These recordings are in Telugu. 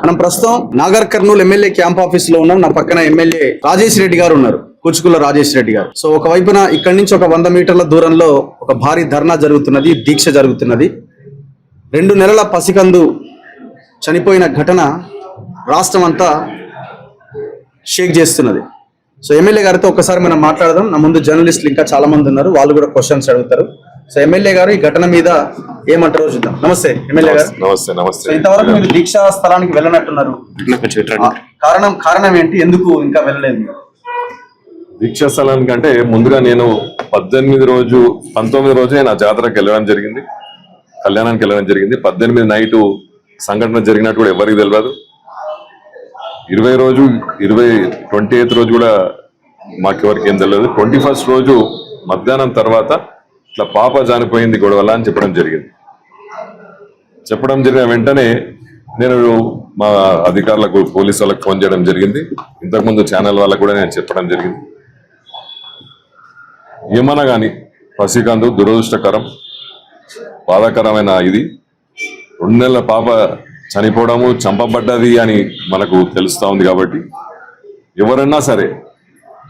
మనం ప్రస్తుతం Nagar Kurnool MLA camp office లో ఉన్నాం. నా పక్కన ఎమ్మెల్యే రాజేష్ రెడ్డి గారు ఉన్నారు, కుచుకుల రాజేష్ రెడ్డి గారు. సో ఒకవైపున ఇక్కడి నుంచి ఒక 100 మీటర్ల దూరంలో ఒక భారీ ధర్నా జరుగుతున్నది, దీక్ష జరుగుతున్నది. 2 నెలల పసికందు చనిపోయిన ఘటన రాష్ట్రం అంతా షేక్ చేస్తున్నది. సో ఎమ్మెల్యే గారితో ఒకసారి మనం మాట్లాడదాం. నా ముందు జర్నలిస్టులు ఇంకా చాలా మంది ఉన్నారు, వాళ్ళు కూడా క్వశ్చన్స్ అడుగుతారు. సో ఎమ్మెల్యే గారు ఈ ఘటన మీద ఏమంటారో చూద్దాం. నమస్తే ఎమ్మెల్యే గారు. నమస్తే. నమస్తే. సో ఇంతవరకు మీరు దీక్షా స్థలానికి వెళ్ళనట్టున్నారు, కారణం ఏంటి, ఎందుకు ఇంకా వెళ్ళలేదు? దీక్షా స్థలానికి అంటే ముందుగా నేను 19 రోజు నా జాతరకు వెళ్ళడం జరిగింది, కళ్యాణానికి వెళ్ళడం జరిగింది. 18 నైటు సంఘటన జరిగినట్టు కూడా ఎవరికి తెలియదు. 28 రోజు కూడా మాకెవరికి ఏం తెలియదు. 21st రోజు మధ్యాహ్నం తర్వాత ఇట్లా పాప చనిపోయింది గొడవల అని చెప్పడం జరిగిన వెంటనే నేను మా అధికారులకు, పోలీసు వాళ్ళకి ఫోన్ చేయడం జరిగింది. ఇంతకుముందు ఛానల్ వాళ్ళకు కూడా నేను చెప్పడం జరిగింది. ఏమన్నా కానీ పసికందు దురదృష్టకరం, బాధాకరమైన ఇది. 2 నెలల పాప చనిపోవడము, చంపబడ్డది అని మనకు తెలుస్తూ ఉంది. కాబట్టి ఎవరన్నా సరే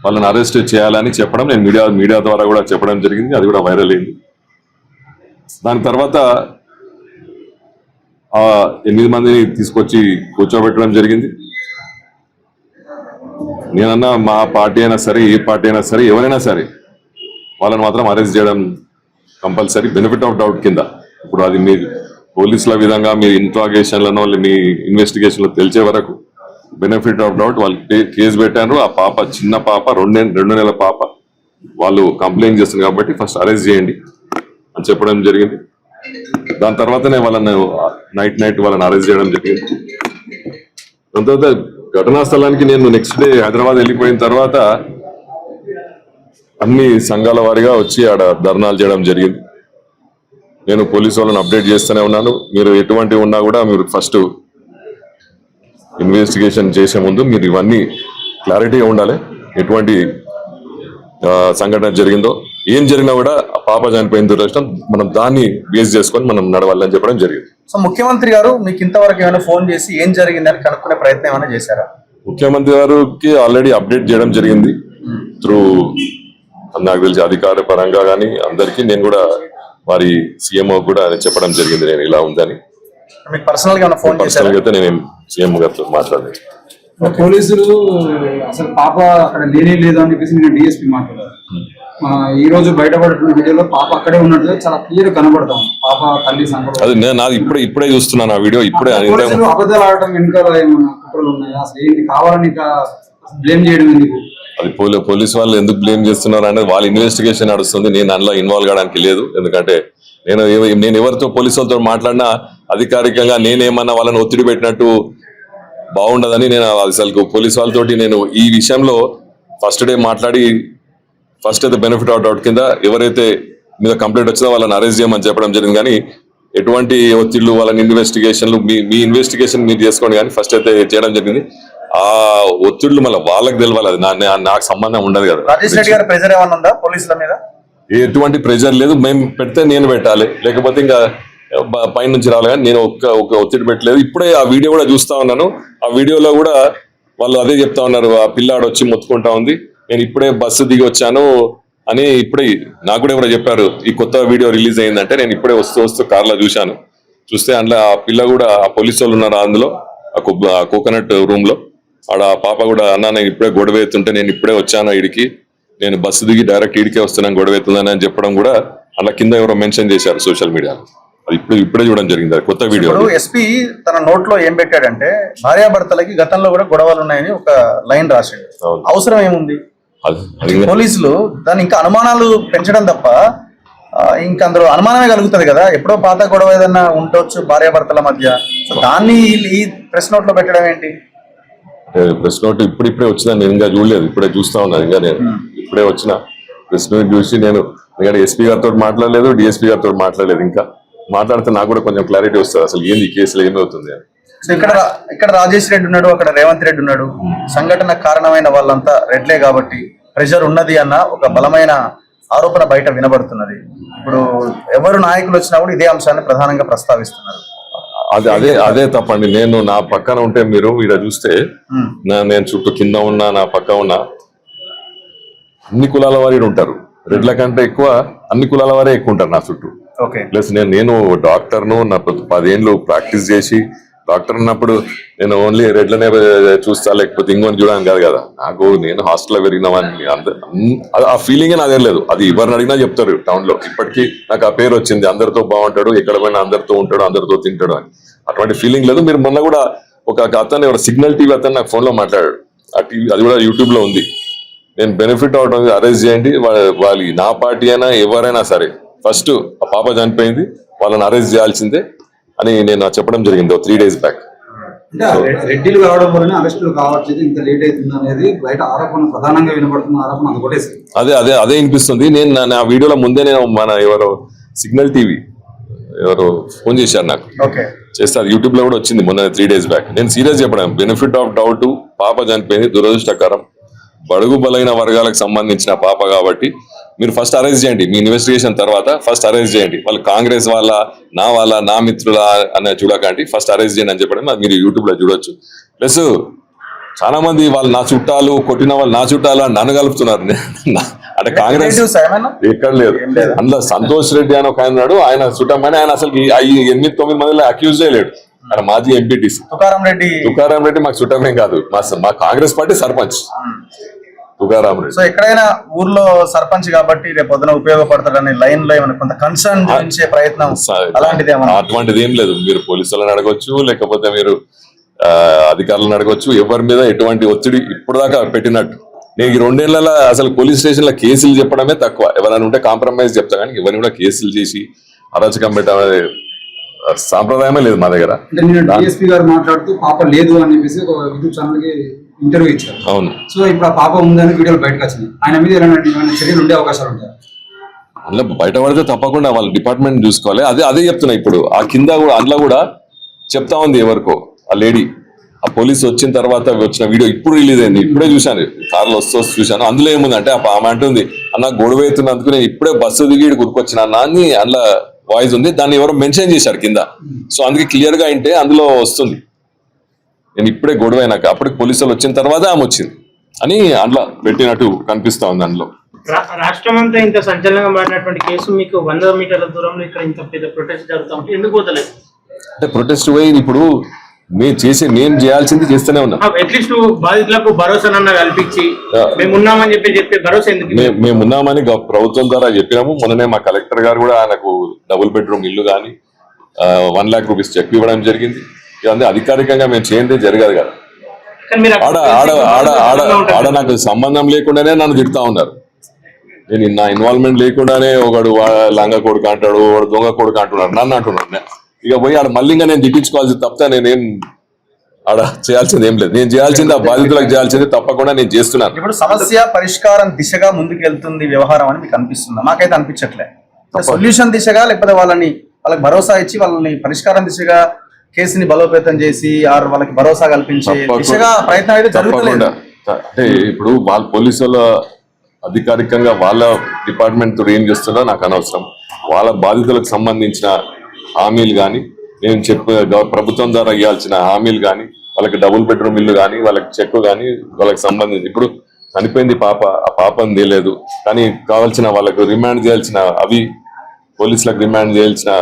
వాళ్ళని అరెస్ట్ చేయాలని చెప్పడం నేను మీడియా ద్వారా కూడా చెప్పడం జరిగింది. అది కూడా వైరల్ అయింది. దాని తర్వాత 8 మందిని తీసుకొచ్చి కూర్చోబెట్టడం జరిగింది. నేనన్నా మా పార్టీ అయినా సరే, ఏ పార్టీ అయినా సరే, ఎవరైనా సరే వాళ్ళని మాత్రం అరెస్ట్ చేయడం కంపల్సరీ, బెనిఫిట్ ఆఫ్ డౌట్ కింద. ఇప్పుడు అది మీ పోలీసుల విధంగా మీ ఇంట్రాగేషన్లను, మీ ఇన్వెస్టిగేషన్లో తెలిసే వరకు బెనిఫిట్ ఆఫ్ డౌట్ వాళ్ళు కేసు పెట్టారు. ఆ పాప చిన్న పాప, 2 నెలల పాప, వాళ్ళు కంప్లైంట్ చేస్తున్నారు కాబట్టి ఫస్ట్ అరెస్ట్ చేయండి అని చెప్పడం జరిగింది. దాని తర్వాతనే వాళ్ళని నైట్ వాళ్ళని అరెస్ట్ చేయడం జరిగింది. దాని తర్వాత ఘటనా స్థలానికి నేను నెక్స్ట్ డే హైదరాబాద్ వెళ్ళిపోయిన తర్వాత అన్ని సంఘాల వారిగా వచ్చి ఆడ ధర్నాలు చేయడం జరిగింది. నేను పోలీసు వాళ్ళని అప్డేట్ చేస్తూనే ఉన్నాను. మీరు ఎటువంటివి ఉన్నా కూడా మీరు ఫస్ట్ ఇన్వెస్టిగేషన్ చేసే ముందు మీరు ఇవన్నీ క్లారిటీగా ఉండాలి. ఎటువంటి సంఘటన జరిగిందో, ఏం జరిగినా కూడా పాప చనిపోయిన దురదృష్టం, మనం దాన్ని బేస్ చేసుకొని మనం నడవాలని చెప్పడం జరిగింది. సో ముఖ్యమంత్రి గారు మీకు ఇంతవరకు ఏమైనా ఫోన్ చేసి ఏం జరిగిందని కనుక్కునే ప్రయత్నం ఏమైనా చేశారా? ముఖ్యమంత్రి గారికి ఆల్రెడీ అప్డేట్ చేయడం జరిగింది త్రూ, నాకు తెలిసి అధికార పరంగా కానీ అందరికీ. నేను కూడా వారి సీఎంఓ కూడా చెప్పడం జరిగింది నేను ఇలా ఉందని. పర్సనల్ గా అయితే నేను సీఎం గారితో మాట్లాడలేదు. పోలీసులు అసలు పాప అక్కడ లేనే లేదు అని చెప్పేసి నేను డిఎస్పీ మాట్లాడారు. ఈ రోజు బయటపడుతున్న వీడియోలో పాప అక్కడే ఉన్నట్టు చాలా క్లియర్ కనబడతాం. పాప తల్లి సంఘటన అది నేను ఇప్పుడే చూస్తున్నాను ఆ వీడియో. ఇప్పుడే అబద్ధాలు ఆడటం వెనుకాల ఏమైనా కుట్రలు ఉన్నాయా? అసలు ఏంటి కావాలని బ్లేమ్ చేయడం ఎందుకు? అది పోలీసు వాళ్ళు ఎందుకు బ్లేమ్ చేస్తున్నారు అనేది వాళ్ళ ఇన్వెస్టిగేషన్ నడుస్తుంది. నేను అందులో ఇన్వాల్వ్ కావడానికి లేదు. ఎందుకంటే నేను ఎవరితో పోలీసు వాళ్ళతో మాట్లాడినా అధికారికంగా నేనేమన్నా వాళ్ళని ఒత్తిడి పెట్టినట్టు బాగుండదని నేను అసలు పోలీసు వాళ్ళతోటి నేను ఈ విషయంలో ఫస్ట్ డే మాట్లాడి ఫస్ట్ అయితే బెనిఫిట్ ఆఫ్ డౌట్ కింద ఎవరైతే మీద కంప్లైంట్ వచ్చిందో వాళ్ళని అరెస్ట్ చేయమని చెప్పడం జరిగింది. కానీ ఎటువంటి ఒత్తిళ్లు, వాళ్ళని ఇన్వెస్టిగేషన్లు మీ ఇన్వెస్టిగేషన్ మీరు చేసుకోండి కానీ ఫస్ట్ అయితే చేయడం జరిగింది. ఆ ఒత్తిళ్లు మళ్ళీ వాళ్ళకి తెలవాలి, అది నాకు సంబంధం ఉండదు కదా. రాజేష్ రెడ్డి గారి ప్రెజర్ ఏమన్నా ఉందా పోలీసుల మీద? ఎటువంటి ప్రెజర్ లేదు. మేము పెడితే నేను పెట్టాలి, లేకపోతే ఇంకా పై నుంచి రావాలి. కానీ నేను ఒక ఒత్తిడి పెట్టలేదు. ఇప్పుడే ఆ వీడియో కూడా చూస్తా ఉన్నాను. ఆ వీడియోలో కూడా వాళ్ళు అదే చెప్తా ఉన్నారు, ఆ పిల్లాడు వచ్చి మొత్తుకుంటా ఉంది, నేను ఇప్పుడే బస్సు దిగి వచ్చాను అని. ఇప్పుడే నాకు కూడా ఎవరో చెప్పారు ఈ కొత్త వీడియో రిలీజ్ అయిందంటే. నేను ఇప్పుడే వస్తూ కార్లో చూస్తే అందులో ఆ పిల్ల కూడా, ఆ పోలీసు వాళ్ళు ఉన్నారు అందులో, ఆ కోకోనట్ రూమ్ లో. ఆడ పాప కూడా, అన్నా నేను ఇప్పుడే గొడవ ఎత్తుంటే నేను ఇప్పుడే వచ్చాను ఇడికి, నేను బస్సు దిగి డైరెక్ట్ ఇడికే వస్తున్నాను, గొడవ ఎత్తుందని అని చెప్పడం కూడా అలా కింద ఎవరో మెన్షన్ చేశారు సోషల్ మీడియాలో. అది ఇప్పుడే చూడడం జరిగింది కొత్త వీడియో. ఎస్పీ తన నోట్ లో ఏం పెట్టాడంటే, భార్యాభర్తలకి గతంలో కూడా గొడవలు ఉన్నాయని ఒక లైన్ రాశాడు. అవసరం ఏముంది? పోలీసులు దాన్ని ఇంకా అనుమానాలు పెంచడం తప్ప ఇంకా అందరూ అనుమానమే కలుగుతుంది కదా. ఎప్పుడో పాత గొడవ ఏదన్నా ఉండొచ్చు భార్యాభర్తల మధ్య, దాన్ని ఈ ప్రెస్ నోట్ లో పెట్టడం ఏంటి? ప్రెస్ నోట్ ఇప్పుడే వచ్చిందని నేను ఇంకా చూడలేదు, ఇప్పుడే చూస్తా ఉన్నాను. ఇంకా నేను ఇప్పుడే వచ్చిన ప్రెస్ నోట్ చూసి నేను ఎస్పీ గారితో మాట్లాడలేదు, డిఎస్పీ గారితో మాట్లాడలేదు. ఇంకా మాట్లాడితే నాకు కూడా కొంచెం క్లారిటీ వస్తుంది అసలు ఏంది ఈ కేసులో ఏమవుతుంది అని. ఇక్కడ రాజేష్ రెడ్డి ఉన్నాడు, అక్కడ రేవంత్ రెడ్డి ఉన్నాడు. సంఘటన కారణమైన వాళ్ళంతా రెడ్లే కాబట్టి ప్రెషర్ ఉన్నది అన్న ఒక బలమైన ఆరోపణ బయట వినబడుతున్నది. ఇప్పుడు ఎవరు నాయకులు వచ్చినా కూడా ఇదే అంశాన్ని ప్రధానంగా ప్రస్తావిస్తున్నారు. అదే తప్పండి. నేను నా పక్కన ఉంటే మీరు ఇక్కడ చూస్తే నేను చుట్టూ కింద ఉన్నా నా పక్క ఉన్నా అన్ని కులాల వారు ఉంటారు. రెడ్ల కంటే ఎక్కువ అన్ని కులాల వారే ఎక్కువ ఉంటారు నా చుట్టూ. ఓకే. ప్లస్ నేను డాక్టర్ను, నా 10 ఏళ్ళు ప్రాక్టీస్ చేసి డాక్టర్ ఉన్నప్పుడు నేను ఓన్లీ రెడ్లనే చూస్తా లేకపోతే ఇంకొని చూడడానికి కాదు కదా. నేను హాస్టల్లో పెరిగినవాడిని. ఆ ఫీలింగే నాదే లేదు. అది ఎవరిని అడిగినా చెప్తారు టౌన్ లో. ఇప్పటికీ నాకు ఆ పేరు వచ్చింది, అందరితో బాగుంటాడు, ఎక్కడ పోయినా అందరితో ఉంటాడు, అందరితో తింటాడు అని. అటువంటి ఫీలింగ్ లేదు. మీరు మొన్న కూడా ఒక అతను ఎవరు సిగ్నల్ టీవీ అతను నాకు ఫోన్ లో మాట్లాడాడు. ఆ టీవీ అది కూడా యూట్యూబ్ లో ఉంది. నేను బెనిఫిట్ అవడం అరెస్ట్ చేయండి, వాళ్ళు నా పార్టీ అయినా ఎవరైనా సరే ఫస్ట్ ఆ పాప చనిపోయింది, వాళ్ళని అరెస్ట్ చేయాల్సిందే అని నేను చెప్పడం జరిగింది 3 days బ్యాక్. అంటే రెడ్డిలు కావడం వల్ల అరెస్టులు కావచ్చు, ఇంత లేట్ అవుతుంది అనేది బయట ఆరోపణ, ప్రధానంగా వినబడుతున్న ఆరోపణ అది ఒకటే సార్. అదే అనిపిస్తుంది. నేను నా వీడియోలో ముందే నేను మన ఎవరో సిగ్నల్ టీవీ ఎవరో ఫోన్ చేశారు నాకు, చేస్తే అది యూట్యూబ్ లో కూడా వచ్చింది మొన్న 3 days బ్యాక్. నేను సీరియస్ చెప్పడం, బెనిఫిట్ ఆఫ్ డౌట్, పాప చనిపోయింది, దురదృష్టకరం, బడుగు బలైన వర్గాలకు సంబంధించిన పాప కాబట్టి మీరు ఫస్ట్ అరెస్ట్ చేయండి. మీ ఇన్వెస్టిగేషన్ తర్వాత ఫస్ట్ అరెస్ట్ చేయండి. వాళ్ళు కాంగ్రెస్ వాళ్ళ, నా మిత్రుల అనే చూడకండి, ఫస్ట్ అరెస్ట్ చేయండి అని చెప్పడం మీరు యూట్యూబ్ లో చూడొచ్చు. ప్లస్ చాలా మంది వాళ్ళు నా చుట్టాలు, కొట్టిన వాళ్ళు నా చుట్టాలు అని నన్ను కలుపుతున్నారు. అంటే కాంగ్రెస్ ఎక్కడ లేదు. అందులో సంతోష్ రెడ్డి అని ఒక ఆయన ఉన్నాడు, ఆయన చుట్టమని ఆయన అసలు 8-9 మందిలో అక్యూజ్ చేయలేడు. ఆయన మాజీ ఎంపీటీసీ తుకారాం రెడ్డి మాకు చుట్టమేం కాదు, మా కాంగ్రెస్ పార్టీ సర్పంచ్ తుకారాం రెడ్డి. సో ఎక్కడైనా ఊర్లో సర్పంచ్ కాబట్టి రేపు పొద్దున ఉపయోగపడతాడని లైన్ లో ఏమైనా కొంత కన్సర్న్ చూపించే ప్రయత్నం అటువంటిది ఏం లేదు. మీరు పోలీసులను అడగొచ్చు, లేకపోతే మీరు అధికారులను అడగొచ్చు. ఎవరి మీద ఎటువంటి ఒత్తిడి ఇప్పుడు దాకా పెట్టినట్టు నేను ఈ 2 ఏళ్లలో అసలు పోలీస్ స్టేషన్ లో కేసులు చెప్పడమే తక్కువ. ఎవరైనా ఉంటే కాంప్రమైజ్ చెప్తా, కానీ ఎవరిని కూడా కేసులు చేసి అరాచకం పెట్టడం సాంప్రదాయమే లేదు మా దగ్గర. అంటే నేను డిఎస్పీ గారు మాట్లాడుతూ పాప లేదు అని చెప్పేసి ఒక యూట్యూబ్ ఛానల్ కి ఇంటర్వ్యూ ఇచ్చారు. అవును. సో ఇప్పుడు ఆ పాప ఉందని వీడియోలు బయటకు వచ్చినాయి. ఆయన మీద ఏమైనా చర్యలు ఉండే అవకాశాలు ఉంటాయి? అందులో బయట పడితే తప్పకుండా వాళ్ళ డిపార్ట్మెంట్ చూసుకోవాలి. అదే చెప్తున్నా. ఇప్పుడు ఆ కింద కూడా అందులో కూడా చెప్తా ఉంది ఎవరికో ఆ లేడీ, ఆ పోలీసు వచ్చిన తర్వాత వచ్చిన వీడియో ఇప్పుడు రిలీజ్ అయింది. ఇప్పుడే చూశాను, కార్లో వస్తూ చూశాను. అందులో ఏముందంటే ఆమె అంటుంది, అన్న గొడవ అవుతున్నందుకు నేను ఇప్పుడే బస్సు దిగి గుర్కొచ్చిన అన్న అని అందులో వాయిస్ ఉంది. దాన్ని ఎవరో మెన్షన్ చేశారు కింద. సో అందుకే క్లియర్ గా అంటే అందులో వస్తుంది, నేను ఇప్పుడే గొడవ అయినాక అప్పటికి పోలీసులు వచ్చిన తర్వాత ఆమె వచ్చింది అని అందులో పెట్టినట్టు కనిపిస్తా ఉంది. అందులో రాష్ట్రం అంతా ఇంత సంచలనంగా మారినటువంటి కేసు మీకు 100 మీటర్ల దూరంలో ఇక్కడ ఇంత పెద్ద ప్రొటెస్ట్ జరుగుతా ఉంటే ఎందుకు పోతలేదు? అంటే ప్రొటెస్ట్ పోయి ఇప్పుడు మేము చేయాల్సింది చేస్తూనే ఉన్నాం. అట్లీస్ట్ బాధితులకు భరోసానన్నా కల్పించి మేము ఉన్నామని చెప్పే భరోసా ఎందుకు? మేము ఉన్నామని ప్రభుత్వం ద్వారా చెప్పినాము. మొన్ననే మా కలెక్టర్ గారు కూడా ఆయనకు డబుల్ బెడ్రూమ్ ఇల్లు కానీ 1 lakh rupees చెక్ ఇవ్వడం జరిగింది. ఇవన్నీ అధికారికంగా మేము చేయండి జరగదు కదా. ఆడ నాకు సంబంధం లేకుండానే నన్ను తిడతా ఉన్నారు. నేను నా ఇన్వాల్వ్మెంట్ లేకుండానే ఒకడు లంగ కొడుకు అంటాడు, వాడు దొంగ కొడుకు అంటున్నాడు, నన్ను అంటున్నాడు. ఇక పోయి ఆడ మళ్ళీ ఇంకా నేను తిట్టించుకోవాల్సి తప్ప నేనేం ఆడ చేయాల్సింది ఏం లేదు. నేను చేయాల్సింది ఆ బాధితులకు చేయాల్సింది తప్పకుండా నేను చేస్తున్నాను. ఇప్పుడు సమస్య పరిష్కారం దిశగా ముందుకు వెళ్తుంది వ్యవహారం అని మీకు అనిపిస్తుందా? మాకైతే అనిపించట్లే. సొల్యూషన్ దిశగా, లేకపోతే వాళ్ళకి భరోసా ఇచ్చి వాళ్ళని పరిష్కారం దిశగా కేసుని బలోపేతం చేసి వాళ్ళకి భరోసా కల్పించే దిశగా ప్రయత్నం అయితే జరుగుతుంది. అంటే ఇప్పుడు వాళ్ళ పోలీసుల అధికారికంగా వాళ్ళ డిపార్ట్మెంట్ తో ఏం చేస్తుందో నాకు అనవసరం. వాళ్ళ బాధితులకు సంబంధించిన హామీలు కానీ, నేను ప్రభుత్వం ద్వారా ఇవ్వాల్సిన హామీలు కానీ, వాళ్ళకి డబుల్ బెడ్రూమ్ ఇల్లు కానీ, వాళ్ళకి చెక్ కానీ, వాళ్ళకి సంబంధించి ఇప్పుడు చనిపోయింది పాప, ఆ పాపని తెలియదు కానీ కావాల్సిన వాళ్ళకు రిమాండ్ చేయాల్సిన అవి పోలీసులకు రిమాండ్ చేయాల్సిన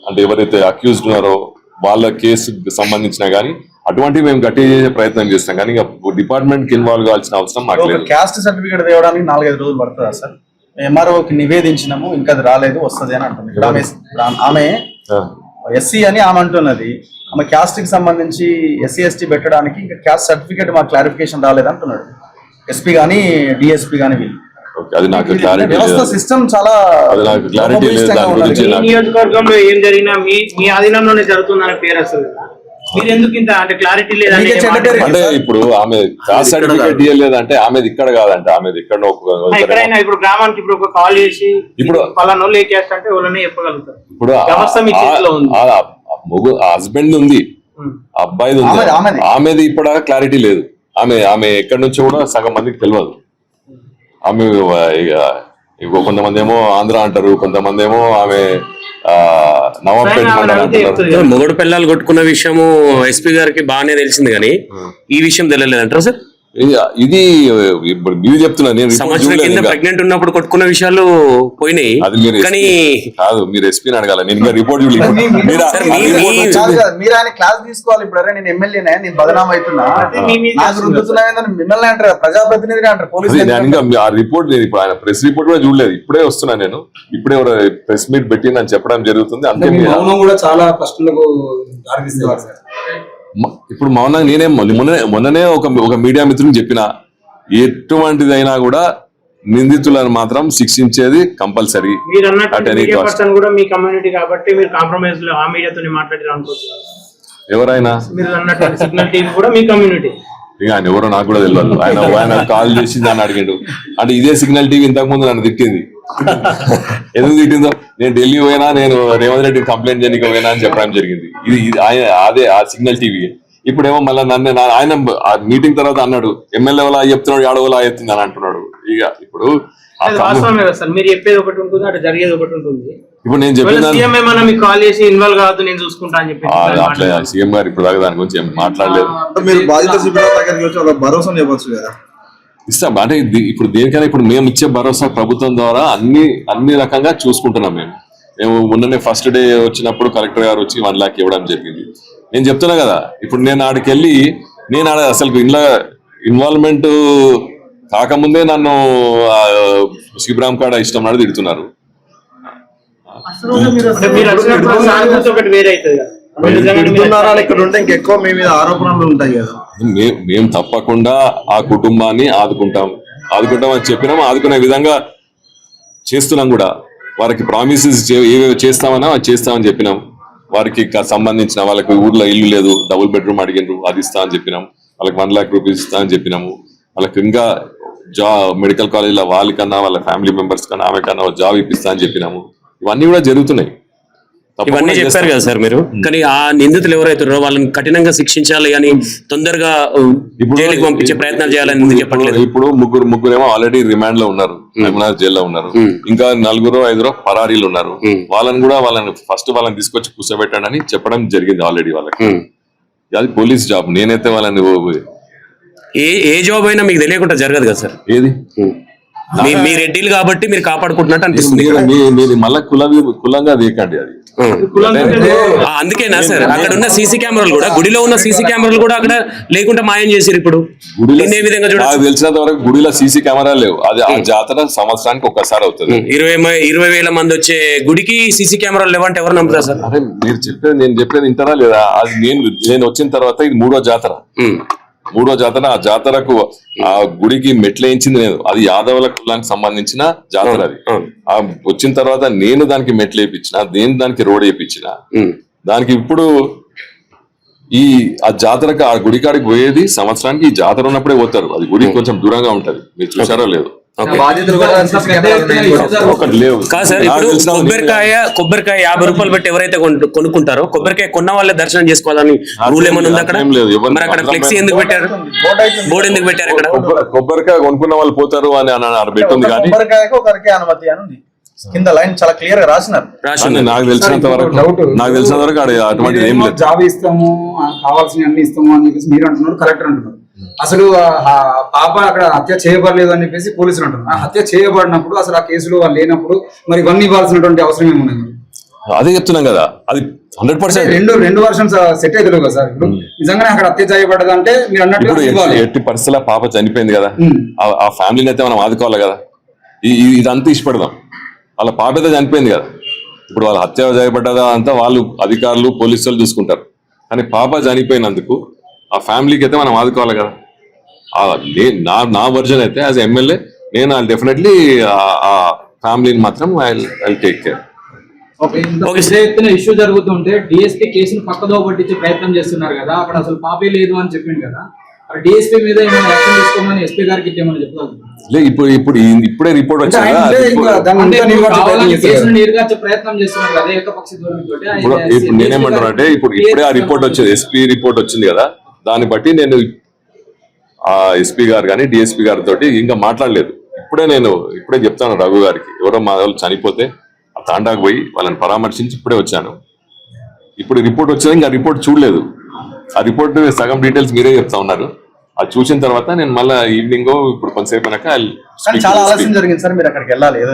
అంటే ఎవరైతే అక్యూజ్డ్ ఉన్నారో వాళ్ళ కేసుకు సంబంధించిన కానీ అటువంటివి మేము గట్టి చేసే ప్రయత్నం చేస్తాం. కానీ డిపార్ట్మెంట్ కి ఇన్వాల్వ్ కావాల్సిన అవసరం మాకు లేదు. క్యాస్ట్ సర్టిఫికేట్ తేవడానికి 4-5 రోజులు పడుతుందా సార్? ఎంఆర్ఓకి నివేదించినాము, ఇంకా అది రాలేదు, వస్తుంది అని అంటుంది. ఆమె ఎస్సీ అని ఆమె అంటున్నది. ఆమె క్యాస్ట్ కి సంబంధించి SC ST పెట్టడానికి ఇంకా క్యాస్ట్ సర్టిఫికేట్ మాకు క్లారిఫికేషన్ రాలేదు అంటున్నాడు ఎస్పీ గానీ డిఎస్పీ గానీ. వీళ్ళు అది నాకు క్లారిటీ లేదు. సిస్టమ్ చాలా అది నాకు క్లారిటీ లేదు. దాని గురించి నియోజకవర్గంలో ఏం జరిగినా మీ ఆధీనంలోనే జరుగుతుందనే పేరు అసలు మీరు ఎందుకు ఇంత అంటే క్లారిటీ లేదంటే? అంటే ఇప్పుడు ఆమె కాస్ట్ సర్టిఫికేట్ ఇవ్వలేదంటే ఆమెది ఇక్కడ కాదంటే ఆమెది ఇక్కడ ఎక్కడైనా ఇప్పుడు గ్రామానికి ఇప్పుడు ఒక కాల్ చేసి ఇప్పుడు పలానా వాళ్ళు ఏ క్యాస్ట్ అంటే వాళ్ళని చెప్పగలుగుతారు. ఇప్పుడు హస్బెండ్ ఉంది, అబ్బాయిది ఉంది, ఆమెది ఇప్పుడు క్లారిటీ లేదు. ఆమె ఎక్కడి నుంచో కూడా సగం మందికి తెలియదు. ఆమె కొంతమంది ఏమో ఆంధ్ర అంటారు, కొంతమంది ఏమో ఆమె నవాబ్పేట మండలం అంటున్నారు. మొగడు పిల్లలు కొట్టుకున్న విషయము ఎస్పీ గారికి బాగానే తెలిసింది కానీ ఈ విషయం తెలియలేదంటారా సార్? ఇది ఇప్పుడు మీరు చెప్తున్నా, నేను report సంవత్సరం చూడలేదు కింద ఇంకా. ప్రెగ్నెంట్ ఉన్నప్పుడు కొట్టుకున్న విషయాలు పోయినాయి అది మీరు కానీ కాదు, మీరు ఎస్పీని అడగాల. నేను ఇంకా రిపోర్ట్ చూడలేదు. మీరు ఆ సార్, report వచ్చింది. కాదు కదా, మీరు ఆయన క్లాస్ తీసుకోవాలి. ఇప్పుడు అరే నేను ఎమ్మెల్యేనే, నేను బదనాం అవుతున్నా, నాకు రుద్దుతున్నాయని మిమ్మల్ని అంటారు, ప్రజాప్రతినిధి అంటారు, పోలీసులు నేను ఇంకా ఆ రిపోర్ట్, నేను ఇప్పుడు ఆయన ప్రెస్ రిపోర్ట్ కూడా చూడలేదు. ఇప్పుడే వస్తున్నా నేను. ఇప్పుడే ప్రెస్ మీట్ పెట్టి నన్ను చెప్పడం జరుగుతుంది. అంతే. మీ మౌనం కూడా చాలా ప్రశ్నలకు దారితీసేవారు సార్. ఇప్పుడు మౌనంగా నేనే మొన్ననే ఒక మీడియా మిత్రుని చెప్పిన, ఎటువంటిదైనా కూడా నిందితులను మాత్రం శిక్షించేది కంపల్సరీ. మీరు అన్నట్టు మీడియా పర్సన్ కూడా మీ కమ్యూనిటీ కాబట్టి మీరు కాంప్రమైజ్ లో ఆ మీడియాతో మాట్లాడారు అనుకోవచ్చు. ఎవరైనా మీరు అన్నట్టు సిగ్నల్ టీవీ కూడా మీ కమ్యూనిటీ. ఇక ఆయన ఎవరో నాకు కూడా తెలియదు. ఆయన కాల్ చేసి దాన్ని అడిగాడు. అంటే ఇదే సిగ్నల్ టీవీ ఇంతకు ముందు నన్ను తిట్టింది. ఎందుకు తిట్టిందో, నేను ఢిల్లీ పోయినా, నేను రేవంత్ రెడ్డి కంప్లైంట్ చేయడానికి పోయినా అని చెప్పడం జరిగింది. ఇది అదే ఆ సిగ్నల్ టీవీ. ఇప్పుడేమో మళ్ళీ ఆయన మీటింగ్ తర్వాత అన్నాడు, ఎమ్మెల్యే వాళ్ళ చెప్తున్నాడు, ఆడవలా చెప్తుంది అని అంటున్నాడు. ఇక ఇప్పుడు వాస్తవమే కదా సార్, మీరు చెప్పేది ఒకటి ఉంటుంది, అటు జరిగేది ఒకటి ఉంటుంది. ఇప్పుడు నేను చెప్పిన సీఎం ఏమన్నా మీకు కాల్ చేసి ఇన్వాల్వ్ కావద్దు, నేను చూసుకుంటా అని చెప్పి అట్లా సీఎం గారు ఇప్పుడు దాకా దాని గురించి ఏం మాట్లాడలేదు. మీరు బాధిత శిబిరాల దగ్గరికి వచ్చి ఒక భరోసా ఇవ్వచ్చు కదా. ఇస్తాం అంటే ఇప్పుడు దేనికైనా ఇప్పుడు మేము ఇచ్చే భరోసా ప్రభుత్వం ద్వారా అన్ని రకంగా చూసుకుంటున్నాం. మేము మొన్ననే ఫస్ట్ డే వచ్చినప్పుడు కలెక్టర్ గారు వచ్చి 1 lakh ఇవ్వడం జరిగింది. నేను చెప్తున్నా కదా, ఇప్పుడు నేను ఆడికి వెళ్ళి నేను అసలు ఇంట్లో ఇన్వాల్వ్మెంట్ కాకముందే నన్ను శిబిరాం కాడ ఇష్టం నాడు తిడుతున్నారు. అంటే మీరు వచ్చినప్పుడు సానుభూతి ఒకటి వేరే అవుతుంది కదా. ఇక్కడ ఉంటే ఇంకెక్కువ మీ మీద ఆరోపణలు ఉంటాయి కదా. మేము తప్పకుండా ఆ కుటుంబాన్ని ఆదుకుంటామని చెప్పినాము. ఆదుకునే విధంగా చేస్తున్నాం కూడా. వారికి ప్రామిసెస్ ఏవేవి చేస్తామన్నా అది చేస్తామని చెప్పినాం. వారికి సంబంధించిన వాళ్ళకి ఊర్లో ఇల్లు లేదు, డబుల్ బెడ్రూమ్ అడిగినారు, అది ఇస్తా అని చెప్పినాం. వాళ్ళకి 1 lakh rupees ఇస్తా అని చెప్పినాము. వాళ్ళకి ఇంకా మెడికల్ కాలేజ్లో వాళ్ళకన్నా వాళ్ళ ఫ్యామిలీ మెంబర్స్ కన్నా ఆమె కన్నా జాబ్ ఇప్పిస్తా అని చెప్పినాము. ఇవన్నీ కూడా జరుగుతున్నాయి. ఇవన్నీ చెప్పారు కదా సార్ మీరు, కానీ ఆ నిందితులు ఎవరైతున్నారో వాళ్ళని కఠినంగా శిక్షించాలి అని తొందరగా జైలుకి పంపించే ప్రయత్నాలు చేయాలని చెప్పట్లేదు. ఇప్పుడు ముగ్గురేమో ఆల్రెడీ రిమాండ్ లో ఉన్నారు, జైల్లో ఉన్నారు. ఇంకా 4-5 పరారీలు ఉన్నారు. వాళ్ళని ఫస్ట్ తీసుకొచ్చి కూర్చోబెట్టాడని అని చెప్పడం జరిగింది ఆల్రెడీ వాళ్ళకి. అది పోలీస్ జాబ్. నేనైతే వాళ్ళని ఏ జాబ్ అయినా మీకు తెలియకుండా జరగదు కదా సార్. ఏది మీ రెడ్డిలు కాబట్టి మీరు కాపాడుకుంటున్నట్టు అనిపిస్తుంది. మీరు మళ్ళా కులంగా దేకండి అది. అందుకేనా సార్ అక్కడ ఉన్న సీసీ కెమెరాలు కూడా, గుడిలో ఉన్న సీసీ కెమెరాలు కూడా అక్కడ లేకుండా మాయం చేశారు. ఇప్పుడు ఏ విధంగా చూడాలి, తెలిసినంత వరకు గుడిలో సీసీ కెమెరాలు లేవు. అది ఆ జాతర సంవత్సరానికి ఒక్కసారి అవుతుంది. 20,000 మంది వచ్చే గుడికి సీసీ కెమెరాలు లేవంటే ఎవరు నమ్ముతారు సార్? అదే నేను చెప్పేది వింటారా లేదా? అది నేను వచ్చిన తర్వాత ఇది 3వ జాతర. ఆ జాతరకు ఆ గుడికి మెట్లేయించింది నేను. అది యాదవుల కులానికి సంబంధించిన జాతర. అది ఆ వచ్చిన తర్వాత నేను దానికి మెట్లు వేయించిన, దానికి రోడ్ వేయించిన. దానికి ఇప్పుడు ఆ జాతరకు ఆ గుడి కాడికి పోయేది సంవత్సరానికి. ఈ జాతర ఉన్నప్పుడే పోతారు. అది గుడి కొంచెం దూరంగా ఉంటది. మీరు చూసారో లేదు? కొబ్బరికాయ 50 రూపాయలు పెట్టి ఎవరైతే కొనుక్కుంటారో, కొబ్బరికాయ కొన్న వాళ్ళే దర్శనం చేసుకోవాలని రూల్ ఏమైనా ఉంది అక్కడ? మరి అక్కడ ఫ్లెక్సీ ఎందుకు పెట్టారు? బోర్డు ఎందుకు పెట్టారు అక్కడ? కొబ్బరికాయ కొనుక్కున్న వాళ్ళు పోతారు అని పెట్టింది. కానీ అనుమతి అని ఉంది కింద లైన్ చాలా క్లియర్ గా రాసినారు. నాకు తెలిసినంత వరకు అటువంటి ఏం లేదు. జాబ్ ఇస్తాము, కావాల్సిన అన్ని ఇస్తాము అని చెప్పేసి మీరు అంటున్నారు, కలెక్టర్ అంటున్నారు. అసలు పాప అక్కడ హత్య చేయబడలేదు అని చెప్పేసి పోలీసులు అంటున్నారు. హత్య చేయబడినప్పుడు అసలు ఆ కేసులో వాళ్ళు లేనప్పుడు మరి ఇవన్నీ ఇవ్వాల్సినటువంటి అవసరం ఏమున్నాయి? అదే చెప్తున్నాం కదా, అది 100% రెండు వర్షన్స్ సెట్ అయితే కదా సార్. ఇప్పుడు నిజంగానే అక్కడ హత్య చేయబడ్డది అంటే మీరు అన్నట్టు ఎట్టి పరిస్థితుల్లో పాప చనిపోయింది కదా, ఆ ఫ్యామిలీని అయితే మనం ఆదుకోవాలి కదా. ఇదంతా ఇష్టపడదాం. వాళ్ళ పాప అయితే చనిపోయింది కదా. ఇప్పుడు వాళ్ళ హత్య చేయబడ్డదా అంతా వాళ్ళు అధికారులు పోలీసులు చూసుకుంటారు. కానీ పాప చనిపోయినందుకు ఆ ఫ్యామిలీకి అయితే మనం ఆదుకోవాలి కదా. నా వర్జన్ అయితే యాజ్ ఎమ్మెల్యే నేను డెఫినెట్లీ ఆ ఫ్యామిలీని మాత్రం ఐ టేక్ కేర్. ఇష్యూ జరుగుతుంటే డిఎస్పీ కేసును పక్కదో పట్టించే ప్రయత్నం చేస్తున్నారు కదా, అక్కడ అసలు పాపే లేదు అని చెప్పింది కదా. డిఎస్పీ మీద ఏమైనా యాక్షన్ తీసుకోమని ఎస్పీ గారికి ఏమైనా చెప్పగలుగుతారు? ఇప్పుడే రిపోర్ట్ వచ్చింది. నేనేమంటున్నా అంటే ఇప్పుడే ఆ రిపోర్ట్ వచ్చింది, ఎస్పీ రిపోర్ట్ వచ్చింది కదా. దాన్ని బట్టి నేను ఆ ఎస్పీ గారు కానీ డిఎస్పీ గారితో ఇంకా మాట్లాడలేదు. ఇప్పుడే చెప్తాను రఘు గారికి, ఎవరో మా వాళ్ళు చనిపోతే తాండాకు పోయి వాళ్ళని పరామర్శించి ఇప్పుడే వచ్చాను. ఇప్పుడు రిపోర్ట్ వచ్చింది, ఇంకా రిపోర్ట్ చూడలేదు. ఆ రిపోర్ట్ సగం డీటెయిల్స్ మీరే చెప్తా ఉన్నారు. అది చూసిన తర్వాత నేను మళ్ళీ ఈవినింగ్ ఇప్పుడు కొంతసేపు అయినాక కానీ చాలా ఆలస్యం జరిగింది సార్, మీరు అక్కడికి వెళ్ళాలి. ఏదో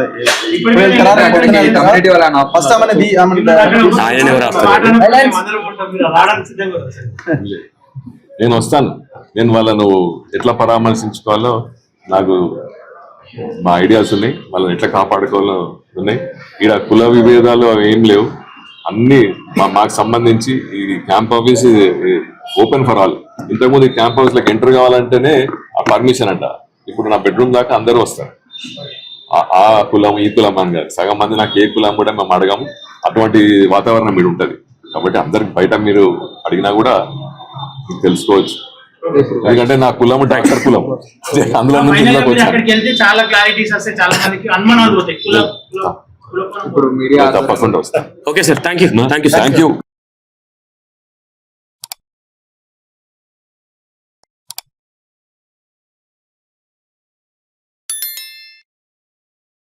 ఇప్పుడు వెళ్తారా? కమ్యూనిటీ వాళ్ళ ఫస్ట్ ఆయన ఎవరు ఆపుతారు? నేను వస్తాను. నేను వాళ్ళను ఎట్లా పరామర్శించుకోవాలో నాకు మా ఐడియాస్ ఉన్నాయి, వాళ్ళని ఎట్లా కాపాడుకోవాలో ఉన్నాయి. ఈడ కుల విభేదాలు అవి ఏం లేవు. అన్ని మాకు సంబంధించి ఈ camp office open for all. ఇంతకుముందు ఈ క్యాంప్ హౌస్ లోకి ఎంటర్ కావాలంటేనే ఆ పర్మిషన్ అంట. ఇప్పుడు నా బెడ్రూమ్ దాకా అందరూ వస్తారు. ఆ కులం ఈ కులం అని కాదు, సగం మంది నాకు ఏ కులం కూడా మేము అడగము. అటువంటి వాతావరణం మీరు ఉంటది కాబట్టి అందరికి బయట మీరు అడిగినా కూడా మీకు తెలుసుకోవచ్చు. ఎందుకంటే నా కులం డాక్టర్ కులం, అందులో నుంచి ఇంట్లోకి వచ్చాను. అక్కడికి వెళ్తే చాలా క్లారిటీస్ వస్తాయి, చాలా మందికి అనుమానాలు పోతాయి. ఇప్పుడు మీడియా తప్పకుండా వస్తాను. Okay sir, thank you. Thank you.